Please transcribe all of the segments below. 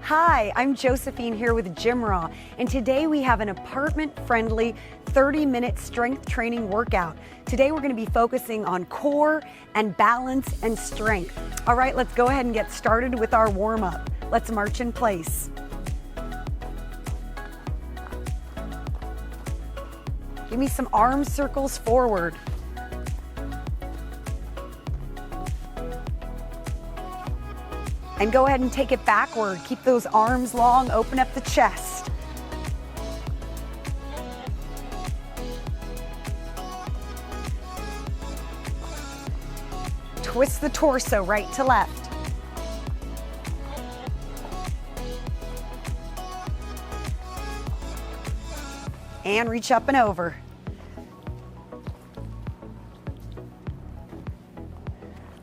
Hi, I'm Josephine here with GymRa, and today we have an apartment-friendly 30-minute strength training workout. Today we're going to be focusing on core and balance and strength. All right, let's go ahead and get started with our warm-up. Let's march in place. Give me some arm circles forward. And go ahead and take it backward. Keep those arms long, open up the chest. Twist the torso right to left. And reach up and over.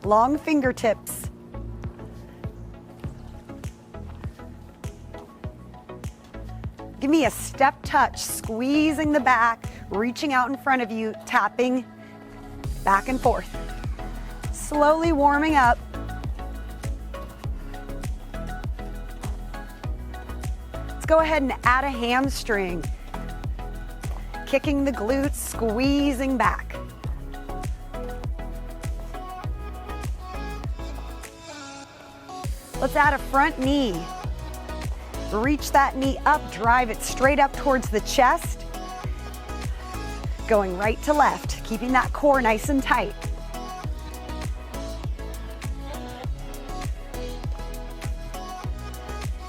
Long fingertips. Give me a step touch, squeezing the back, reaching out in front of you, tapping back and forth. Slowly warming up. Let's go ahead and add a hamstring. Kicking the glutes, squeezing back. Let's add a front knee. Reach that knee up, drive it straight up towards the chest. Going right to left, keeping that core nice and tight.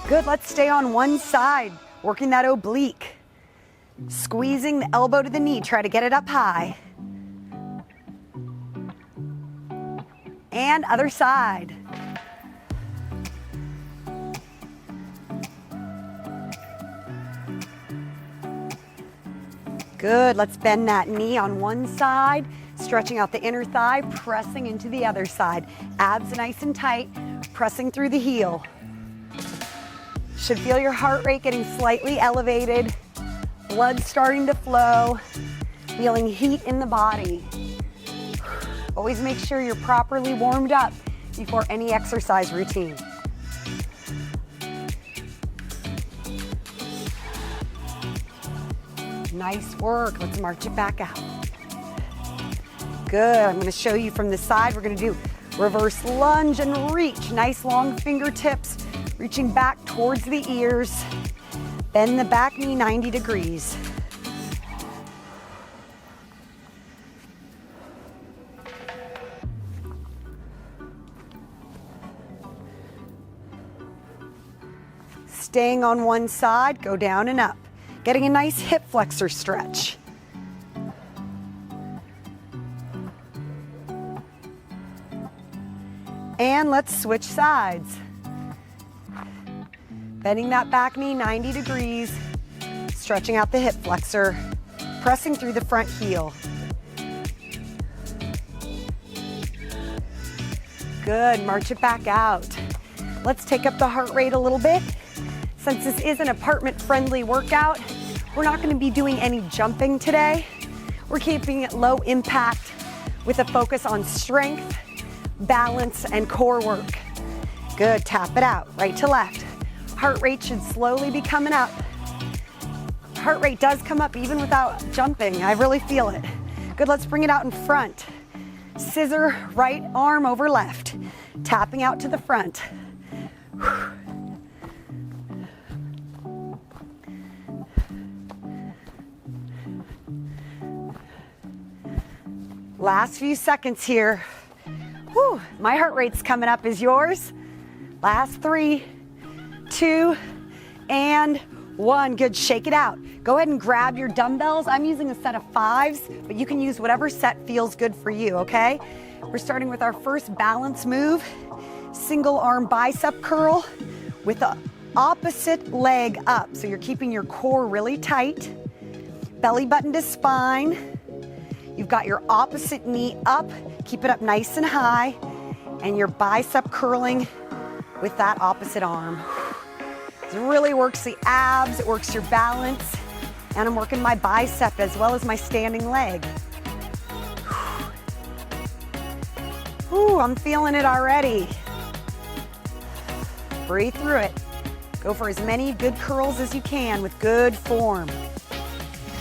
Good, let's stay on one side, working that oblique. Squeezing the elbow to the knee, try to get it up high. And other side. Good, let's bend that knee on one side, stretching out the inner thigh, pressing into the other side. Abs nice and tight, pressing through the heel. Should feel your heart rate getting slightly elevated, blood starting to flow, feeling heat in the body. Always make sure you're properly warmed up before any exercise routine. Nice work. Let's march it back out. Good. I'm going to show you from the side. We're going to do reverse lunge and reach. Nice long fingertips, reaching back towards the ears. Bend the back knee 90 degrees. Staying on one side, go down and up. Getting a nice hip flexor stretch. And let's switch sides. Bending that back knee 90 degrees, stretching out the hip flexor, pressing through the front heel. Good, march it back out. Let's take up the heart rate a little bit. Since this is an apartment-friendly workout, we're not going to be doing any jumping today. We're keeping it low impact with a focus on strength, balance, and core work. Good, tap it out, right to left. Heart rate should slowly be coming up. Heart rate does come up even without jumping. I really feel it. Good, let's bring it out in front. Scissor right arm over left, tapping out to the front. Last few seconds here. Whew, my heart rate's coming up. Is yours? Last 3, 2, and 1. Good, shake it out. Go ahead and grab your dumbbells. I'm using a set of 5s, but you can use whatever set feels good for you, okay? We're starting with our first balance move. Single arm bicep curl with the opposite leg up. So you're keeping your core really tight. Belly button to spine. You've got your opposite knee up, keep it up nice and high, and your bicep curling with that opposite arm. It really works the abs, it works your balance, and I'm working my bicep as well as my standing leg. Ooh, I'm feeling it already. Breathe through it. Go for as many good curls as you can with good form.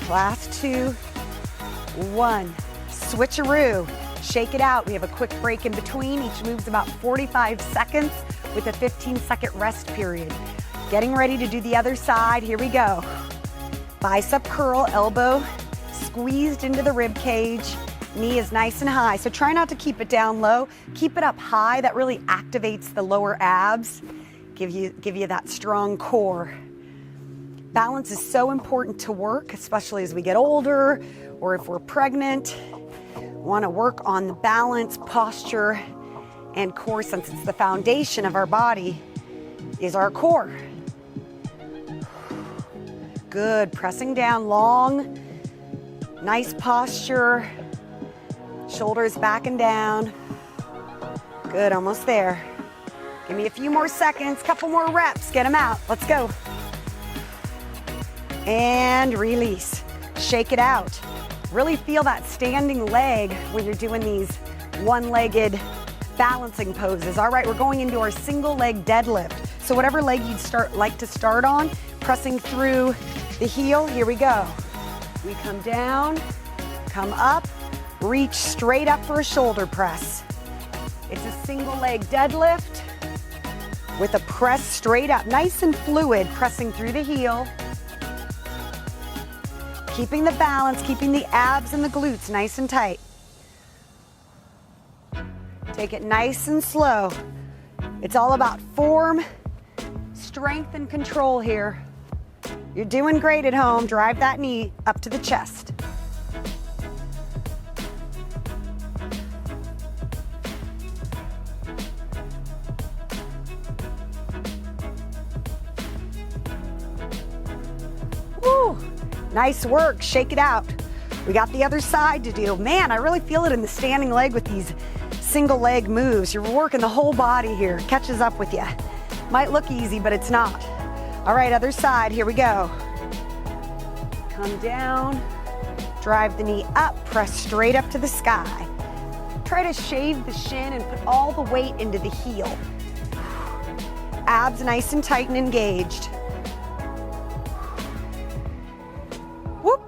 Last 2, 1. Switcheroo. Shake it out. We have a quick break in between. Each move's about 45 seconds with a 15-second rest period. Getting ready to do the other side. Here we go. Bicep curl, elbow squeezed into the rib cage. Knee is nice and high. So try not to keep it down low. Keep it up high. That really activates the lower abs. Give you that strong core. Balance is so important to work, especially as we get older or if we're pregnant. Want to work on the balance, posture, and core, since it's the foundation of our body, is our core. Good, pressing down long, nice posture, shoulders back and down. Good, almost there. Give me a few more seconds, couple more reps, get them out. Let's go. And release. Shake it out. Really feel that standing leg when you're doing these one-legged balancing poses. All right, we're going into our single leg deadlift. So whatever leg you'd like to start on, pressing through the heel, here we go. We come down, come up, reach straight up for a shoulder press. It's a single leg deadlift with a press straight up, nice and fluid, pressing through the heel. Keeping the balance, keeping the abs and the glutes nice and tight. Take it nice and slow. It's all about form, strength, and control here. You're doing great at home. Drive that knee up to the chest. Woo! Nice work, shake it out. We got the other side to do. Man, I really feel it in the standing leg with these single leg moves. You're working the whole body here, catches up with you. Might look easy, but it's not. All right, other side, here we go. Come down, drive the knee up, press straight up to the sky. Try to shave the shin and put all the weight into the heel. Abs nice and tight and engaged. Whoop.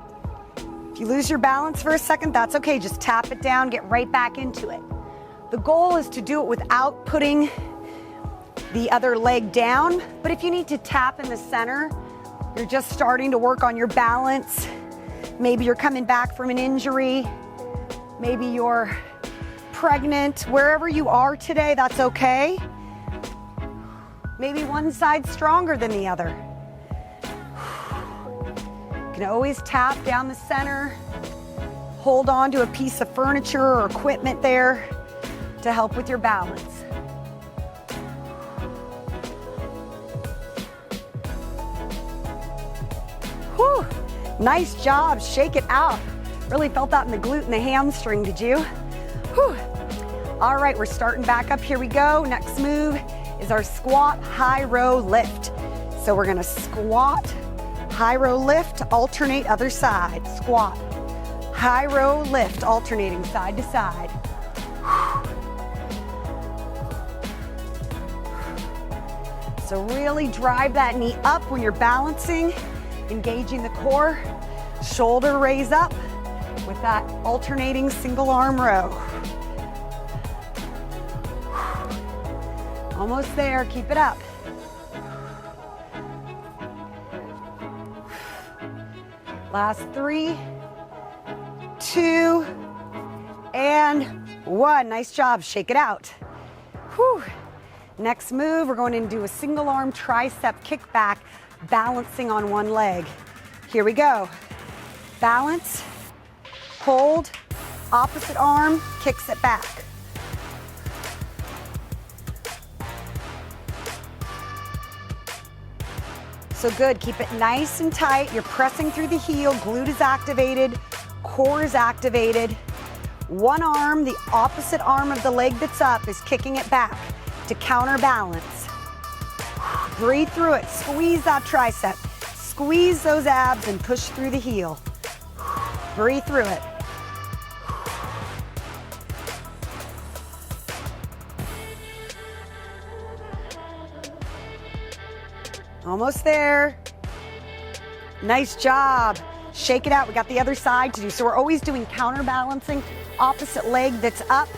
If you lose your balance for a second, that's okay. Just tap it down, get right back into it. The goal is to do it without putting the other leg down, but if you need to tap in the center, you're just starting to work on your balance. Maybe you're coming back from an injury. Maybe you're pregnant. Wherever you are today, that's okay. Maybe one side's stronger than the other. You can always tap down the center, hold on to a piece of furniture or equipment there to help with your balance. Whew, nice job, shake it out. Really felt that in the glute and the hamstring, did you? Whew. All right, we're starting back up, here we go. Next move is our squat high row lift. So we're gonna squat, high row lift, alternate other side. Squat, high row lift, alternating side to side. So really drive that knee up when you're balancing, engaging the core. Shoulder raise up with that alternating single arm row. Almost there, keep it up. Last 3, 2, and 1. Nice job, shake it out. Whew. Next move, we're going to do a single arm tricep kickback, balancing on one leg. Here we go. Balance, hold, opposite arm, kicks it back. So good, keep it nice and tight. You're pressing through the heel, glute is activated, core is activated. One arm, the opposite arm of the leg that's up, is kicking it back to counterbalance. Breathe through it, squeeze that tricep, squeeze those abs and push through the heel. Breathe through it. Almost there. Nice job. Shake it out. We got the other side to do. So we're always doing counterbalancing, opposite leg that's up,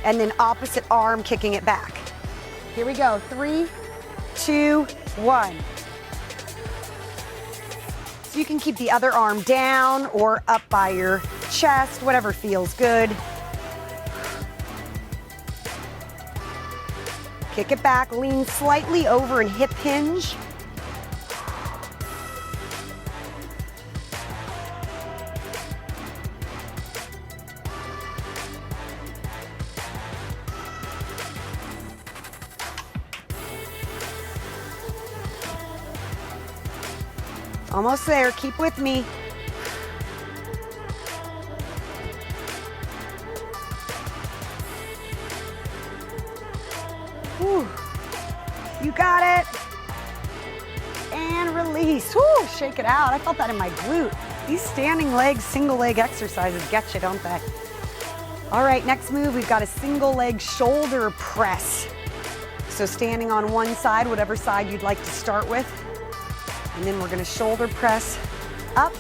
and then opposite arm kicking it back. Here we go. 3, 2, 1. So you can keep the other arm down or up by your chest, whatever feels good. Kick it back, lean slightly over and hip hinge. Almost there, keep with me. Whew. You got it. And release. Whew, shake it out. I felt that in my glute. These standing legs, single leg exercises get you, don't they? All right, next move, we've got a single leg shoulder press. So standing on one side, whatever side you'd like to start with. And then we're gonna shoulder press up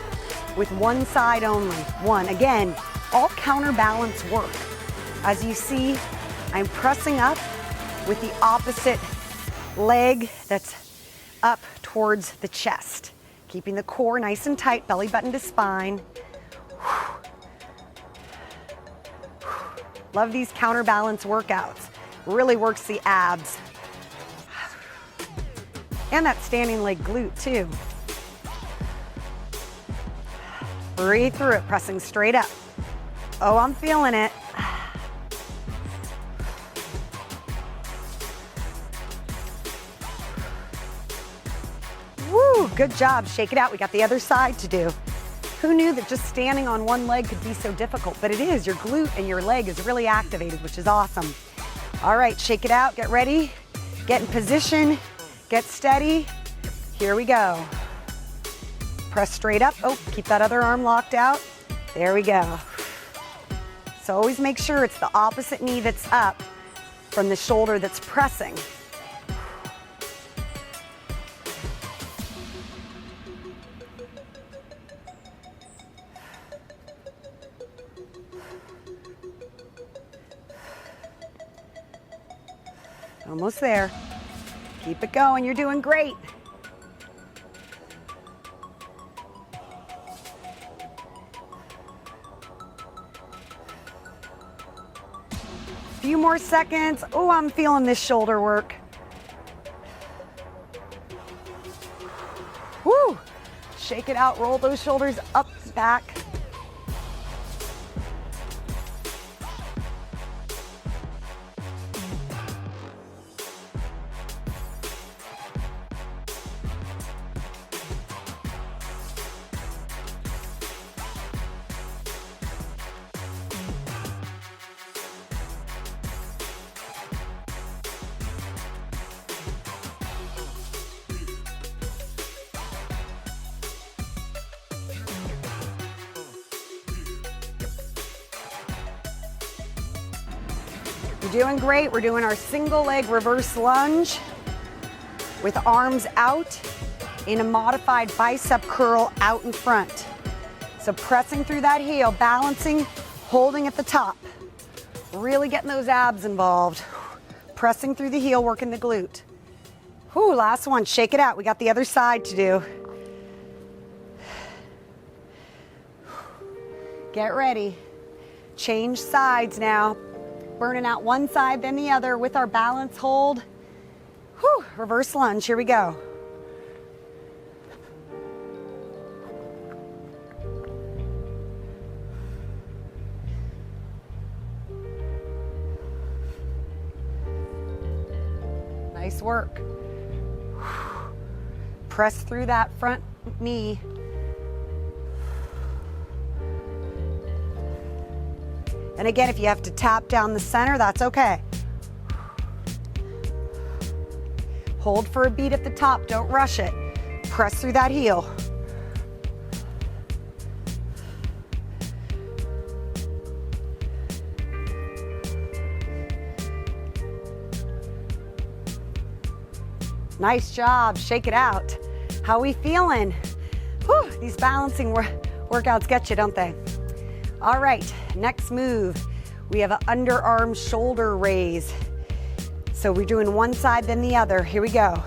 with one side only. One, again, all counterbalance work. As you see, I'm pressing up with the opposite leg that's up towards the chest. Keeping the core nice and tight, belly button to spine. Love these counterbalance workouts. Really works the abs. And that standing leg glute too. Breathe through it, pressing straight up. Oh, I'm feeling it. Woo, good job. Shake it out. We got the other side to do. Who knew that just standing on one leg could be so difficult? But it is. Your glute and your leg is really activated, which is awesome. All right, shake it out. Get ready. Get in position. Get steady. Here we go. Press straight up. Oh, keep that other arm locked out. There we go. So always make sure it's the opposite knee that's up from the shoulder that's pressing. Almost there. Keep it going, you're doing great. Few more seconds. Oh, I'm feeling this shoulder work. Woo! Shake it out, roll those shoulders up, back. You're doing great. We're doing our single leg reverse lunge with arms out in a modified bicep curl out in front. So pressing through that heel, balancing, holding at the top. Really getting those abs involved. Pressing through the heel, working the glute. Whew, last one, shake it out. We got the other side to do. Get ready. Change sides now. Burning out one side, then the other with our balance hold. Whew, reverse lunge, here we go. Nice work. Press through that front knee. And again, if you have to tap down the center, that's okay. Hold for a beat at the top, don't rush it. Press through that heel. Nice job. Shake it out. How we feeling? Whew, these balancing workouts get you, don't they? All right, next move. We have an underarm shoulder raise. So we're doing one side, then the other. Here we go.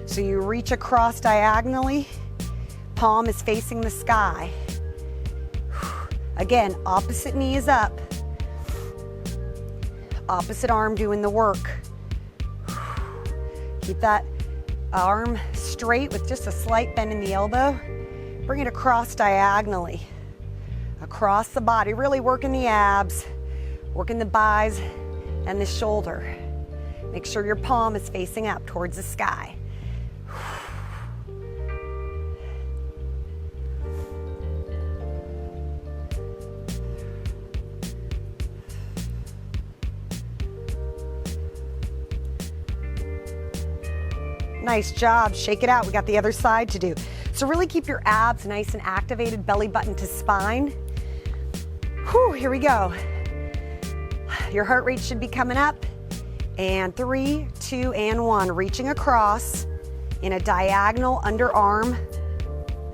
So you reach across diagonally. Palm is facing the sky. Again, opposite knee is up. Opposite arm doing the work. Keep that arm straight with just a slight bend in the elbow. Bring it across diagonally. Across the body, really working the abs, working the buys and the shoulder. Make sure your palm is facing up towards the sky. Nice job. Shake it out. We got the other side to do. So really keep your abs nice and activated, belly button to spine. Whew, here we go. Your heart rate should be coming up. And 3, 2, and 1. Reaching across in a diagonal underarm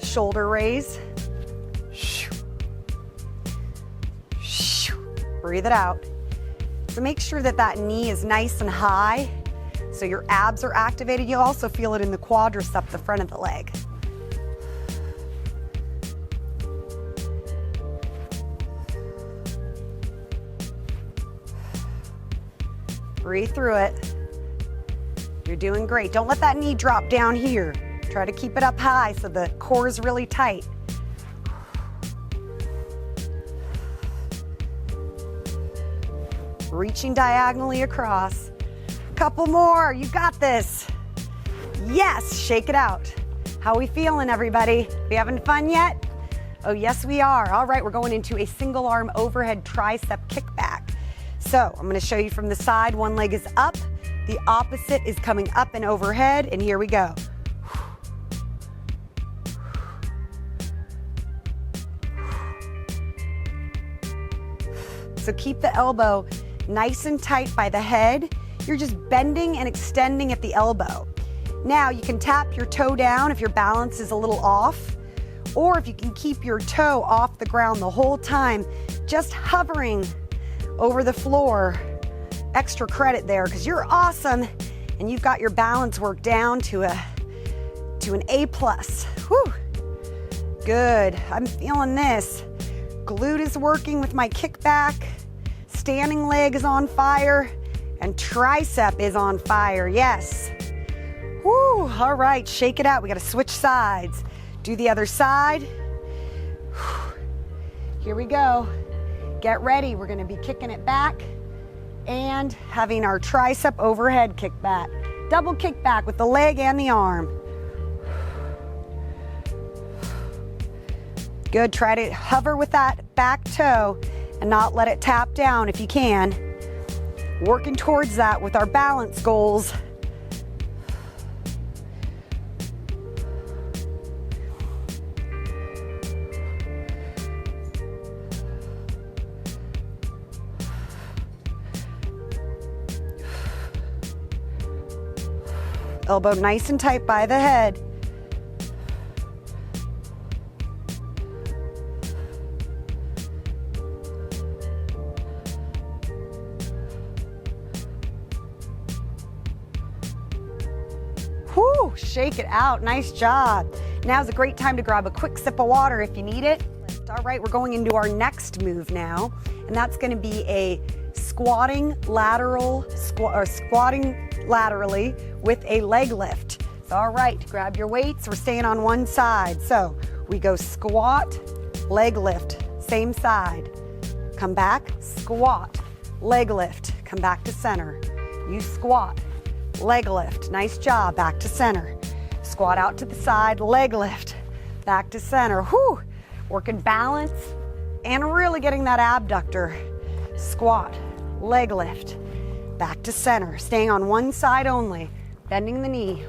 shoulder raise. Breathe it out. So make sure that that knee is nice and high. So your abs are activated. You'll also feel it in the quadricep, the front of the leg. Breathe through it. You're doing great. Don't let that knee drop down here. Try to keep it up high so the core is really tight. Reaching diagonally across. Couple more, you got this. Yes, shake it out. How we feeling, everybody? We having fun yet? Oh, yes, we are. All right, we're going into a single arm overhead tricep kickback. So I'm gonna show you from the side. One leg is up, the opposite is coming up and overhead, and here we go. So keep the elbow nice and tight by the head. You're just bending and extending at the elbow. Now you can tap your toe down if your balance is a little off, or if you can keep your toe off the ground the whole time, just hovering over the floor. Extra credit there, because you're awesome and you've got your balance work down to an A+. Whew. Good, I'm feeling this. Glute is working with my kickback, standing leg is on fire, and tricep is on fire, yes. Woo, all right, shake it out. We gotta switch sides. Do the other side. Here we go. Get ready, we're gonna be kicking it back and having our tricep overhead kickback. Double kickback with the leg and the arm. Good, try to hover with that back toe and not let it tap down if you can. Working towards that with our balance goals. Elbow nice and tight by the head. Whew, shake it out, nice job. Now's a great time to grab a quick sip of water if you need it. All right, we're going into our next move now, and that's gonna be a squatting laterally with a leg lift. So, all right, grab your weights. We're staying on one side. So we go squat, leg lift, same side. Come back, squat, leg lift, come back to center. You squat, leg lift, nice job, back to center. Squat out to the side, leg lift, back to center. Whew, working balance and really getting that abductor. Squat, leg lift, back to center. Staying on one side only, bending the knee.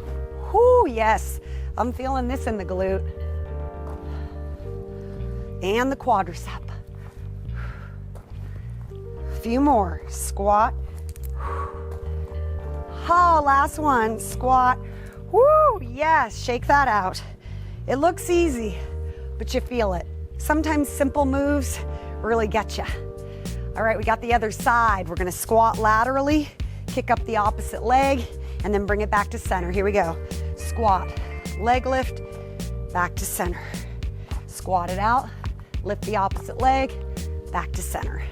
Whoo, yes, I'm feeling this in the glute. And the quadricep. A few more, squat. Oh, last one, squat. Woo, yes, shake that out. It looks easy, but you feel it. Sometimes simple moves really get you. All right, we got the other side. We're gonna squat laterally, kick up the opposite leg, and then bring it back to center. Here we go. Squat, leg lift, back to center. Squat it out, lift the opposite leg, back to center.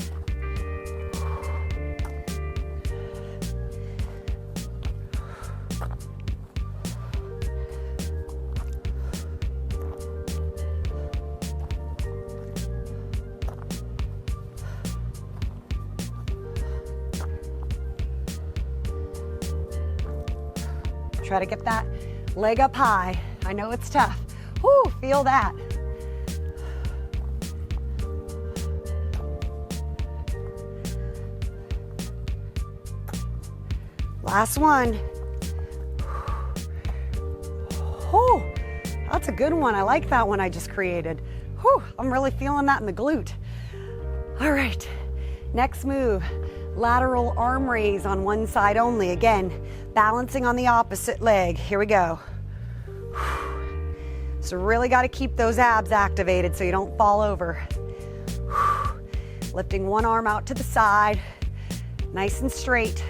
Try to get that leg up high. I know it's tough. Whoo, feel that. Last one. Oh, that's a good one. I like that one I just created. Whew, I'm really feeling that in the glute. All right, next move, lateral arm raise on one side only. Again, balancing on the opposite leg. Here we go. So really got to keep those abs activated so you don't fall over. Lifting one arm out to the side, nice and straight.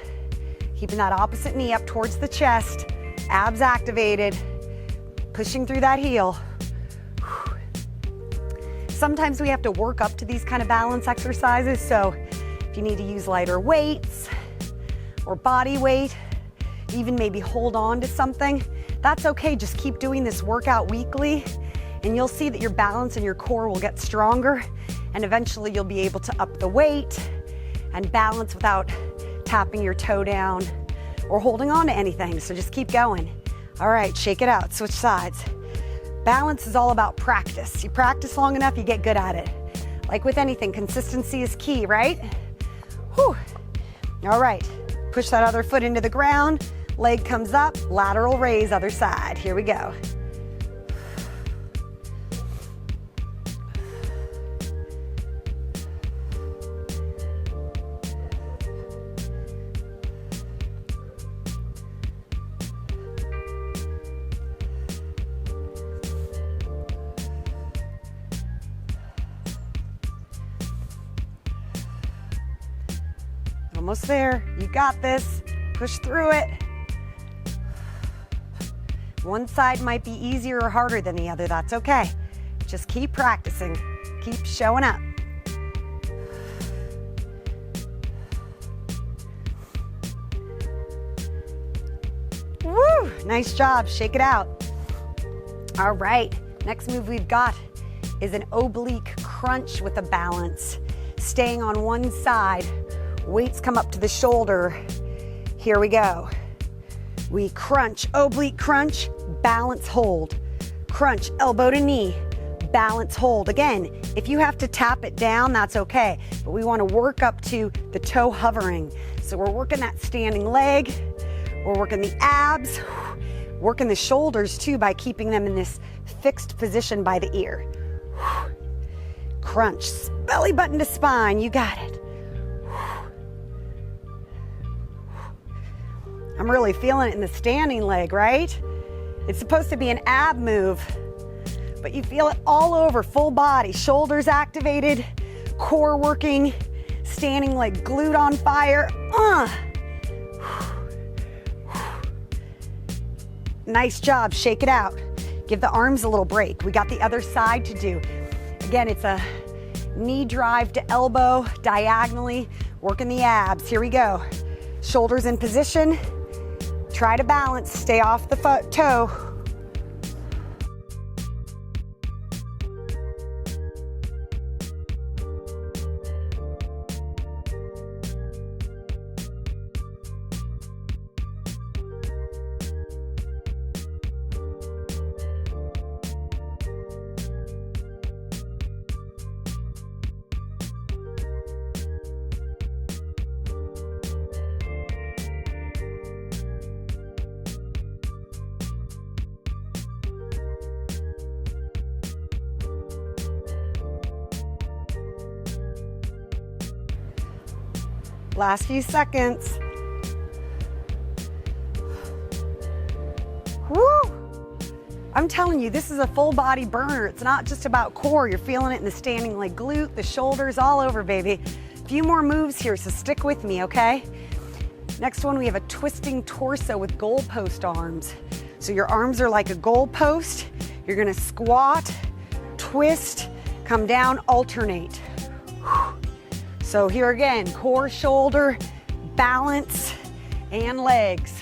Keeping that opposite knee up towards the chest, abs activated, pushing through that heel. Sometimes we have to work up to these kind of balance exercises, so if you need to use lighter weights or body weight, even maybe hold on to something, that's okay. Just keep doing this workout weekly and you'll see that your balance and your core will get stronger, and eventually you'll be able to up the weight and balance without tapping your toe down or holding on to anything. So just keep going. All right, shake it out, switch sides. Balance is all about practice. You practice long enough, you get good at it. Like with anything, consistency is key, right? Whew. All right, push that other foot into the ground, leg comes up, lateral raise, other side. Here we go. Almost there, you got this, push through it. One side might be easier or harder than the other, that's okay. Just keep practicing, keep showing up. Woo, nice job, shake it out. All right, next move we've got is an oblique crunch with a balance. Staying on one side, weights come up to the shoulder. Here we go. We crunch, oblique crunch, balance, hold. Crunch, elbow to knee, balance, hold. Again, if you have to tap it down, that's okay. But we want to work up to the toe hovering. So we're working that standing leg. We're working the abs, working the shoulders too by keeping them in this fixed position by the ear. Crunch, belly button to spine, you got it. I'm really feeling it in the standing leg, right? It's supposed to be an ab move, but you feel it all over, full body, shoulders activated, core working, standing leg, glute on fire. Nice job, shake it out. Give the arms a little break. We got the other side to do. Again, it's a knee drive to elbow, diagonally, working the abs. Here we go. Shoulders in position. Try to balance, stay off the toe. Last few seconds. Woo! I'm telling you, this is a full body burner. It's not just about core. You're feeling it in the standing leg glute, the shoulders, all over, baby. A few more moves here, so stick with me, okay? Next one, we have a twisting torso with goalpost arms. So your arms are like a goalpost. You're gonna squat, twist, come down, alternate. So here again, core, shoulder, balance, and legs.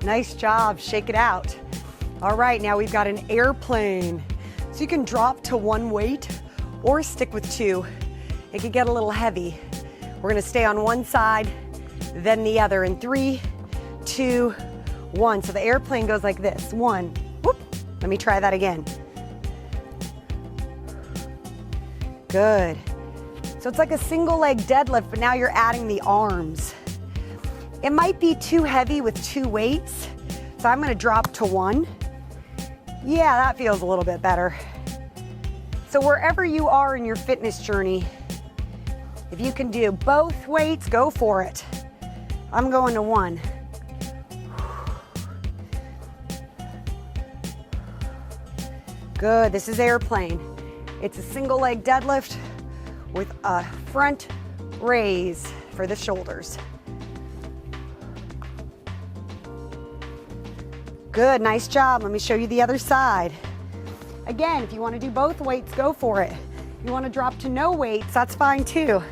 Nice job, shake it out. All right, now we've got an airplane. So you can drop to one weight or stick with two. It could get a little heavy. We're gonna stay on one side, then the other in 3, 2, 1. So the airplane goes like this, 1, whoop. Let me try that again. Good. So it's like a single leg deadlift, but now you're adding the arms. It might be too heavy with 2 weights, so I'm gonna drop to 1. Yeah, that feels a little bit better. So wherever you are in your fitness journey, if you can do both weights, go for it. I'm going to 1. Good, this is airplane. It's a single leg deadlift with a front raise for the shoulders. Good, nice job. Let me show you the other side. Again, if you want to do both weights, go for it. If you want to drop to no weights, that's fine too.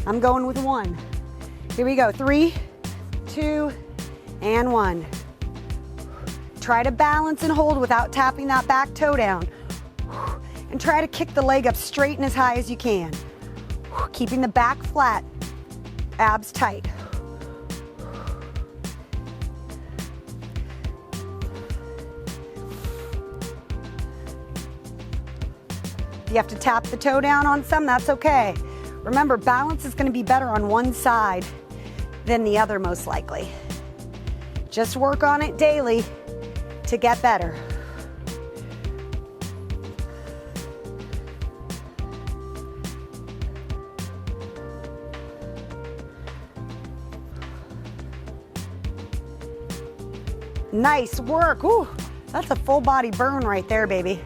I'm going with 1. Here we go, 3, 2, and 1. Try to balance and hold without tapping that back toe down. And try to kick the leg up straight and as high as you can. Keeping the back flat, abs tight. You have to tap the toe down on some, that's okay. Remember, balance is going to be better on one side than the other most likely. Just work on it daily to get better. Nice work. Ooh, that's a full body burn right there, baby.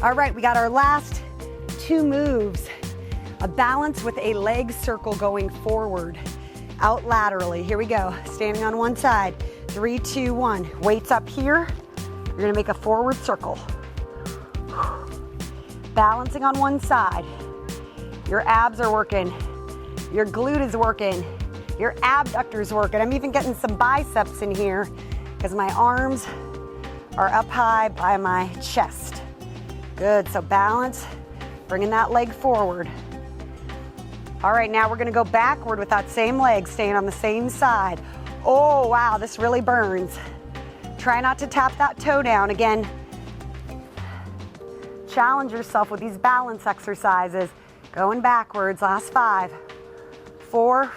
All right, we got our last 2 moves. A balance with a leg circle going forward, out laterally. Here we go, standing on one side. 3, 2, 1. Weights up here. You're gonna make a forward circle. Balancing on one side. Your abs are working. Your glute is working. Your abductor's working. I'm even getting some biceps in here because my arms are up high by my chest. Good, so balance, bringing that leg forward. All right, now we're gonna go backward with that same leg, staying on the same side. Oh, wow, this really burns. Try not to tap that toe down. Again, challenge yourself with these balance exercises. Going backwards, last 5, 4,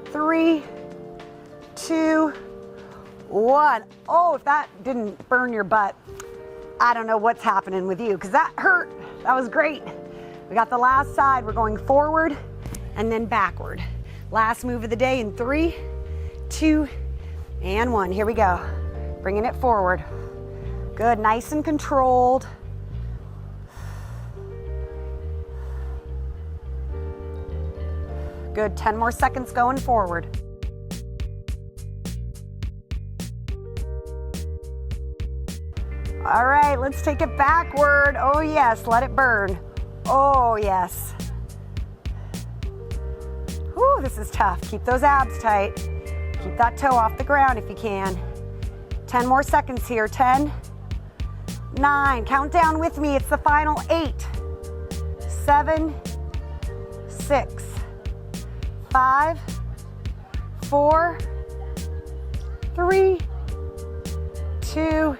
3, 2, 1. Oh, if that didn't burn your butt, I don't know what's happening with you, because that hurt. That was great. We got the last side. We're going forward and then backward. Last move of the day in 3, 2, and 1. Here we go. Bringing it forward. Good, nice and controlled. Good, 10 more seconds going forward. All right, let's take it backward. Oh yes, let it burn. Oh yes. Whew, this is tough. Keep those abs tight. Keep that toe off the ground if you can. 10 more seconds here. 10, 9, count down with me. It's the final 8, 7, 6, 5, 4, 3, 2,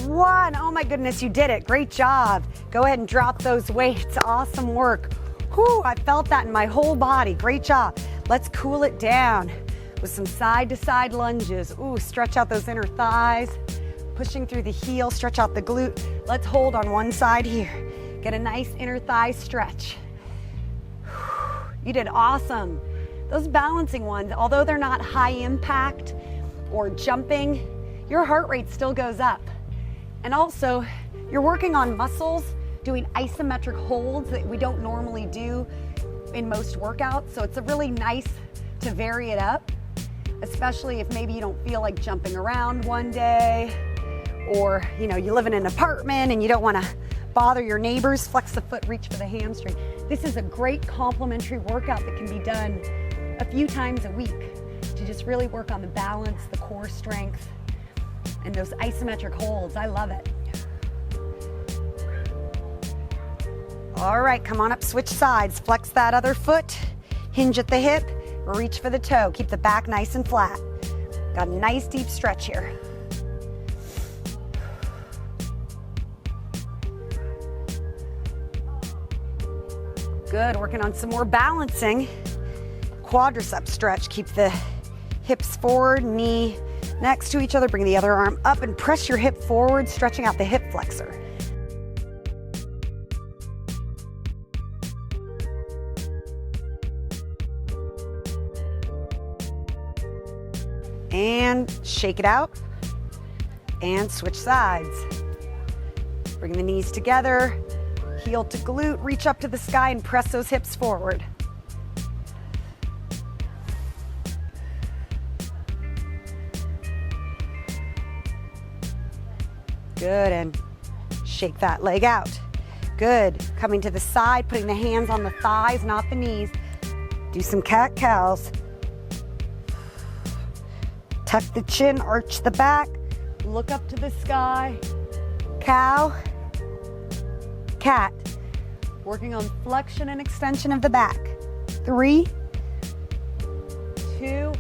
1. Oh my goodness, you did it. Great job. Go ahead and drop those weights. Awesome work. Whew, I felt that in my whole body. Great job. Let's cool it down with some side to side lunges. Ooh, stretch out those inner thighs. Pushing through the heel, stretch out the glute. Let's hold on one side here. Get a nice inner thigh stretch. You did awesome. Those balancing ones, although they're not high impact or jumping, your heart rate still goes up. And also, you're working on muscles, doing isometric holds that we don't normally do in most workouts. So it's really nice to vary it up, especially if maybe you don't feel like jumping around one day, or you live in an apartment and you don't want to bother your neighbors. Flex the foot, reach for the hamstring. This is a great complementary workout that can be done a few times a week to just really work on the balance, the core strength, and those isometric holds. I love it. All right, come on up, switch sides. Flex that other foot, hinge at the hip, reach for the toe. Keep the back nice and flat. Got a nice deep stretch here. Good, working on some more balancing. Quadricep stretch. Keep the hips forward, knee next to each other. Bring the other arm up and press your hip forward, stretching out the hip flexor. And shake it out. And switch sides. Bring the knees together. Heel to glute, reach up to the sky and press those hips forward. Good, and shake that leg out. Good, coming to the side, putting the hands on the thighs, not the knees. Do some cat-cows. Tuck the chin, arch the back, look up to the sky. Cow, cat. Working on flexion and extension of the back. 3, 2,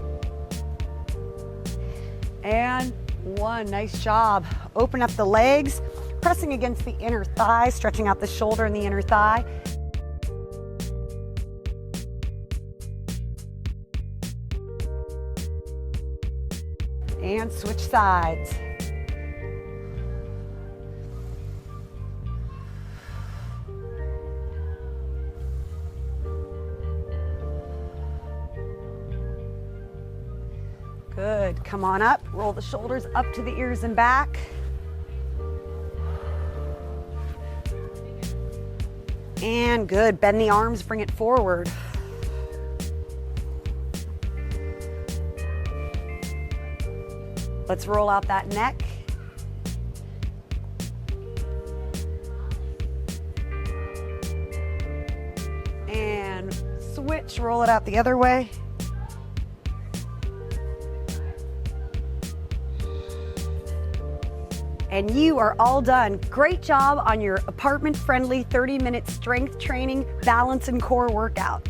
and 1. Nice job. Open up the legs, pressing against the inner thigh, stretching out the shoulder and the inner thigh. And switch sides. Good, come on up, roll the shoulders up to the ears and back. And good, bend the arms, bring it forward. Let's roll out that neck. And switch, roll it out the other way. And you are all done. Great job on your apartment-friendly 30-minute strength training, balance, and core workout.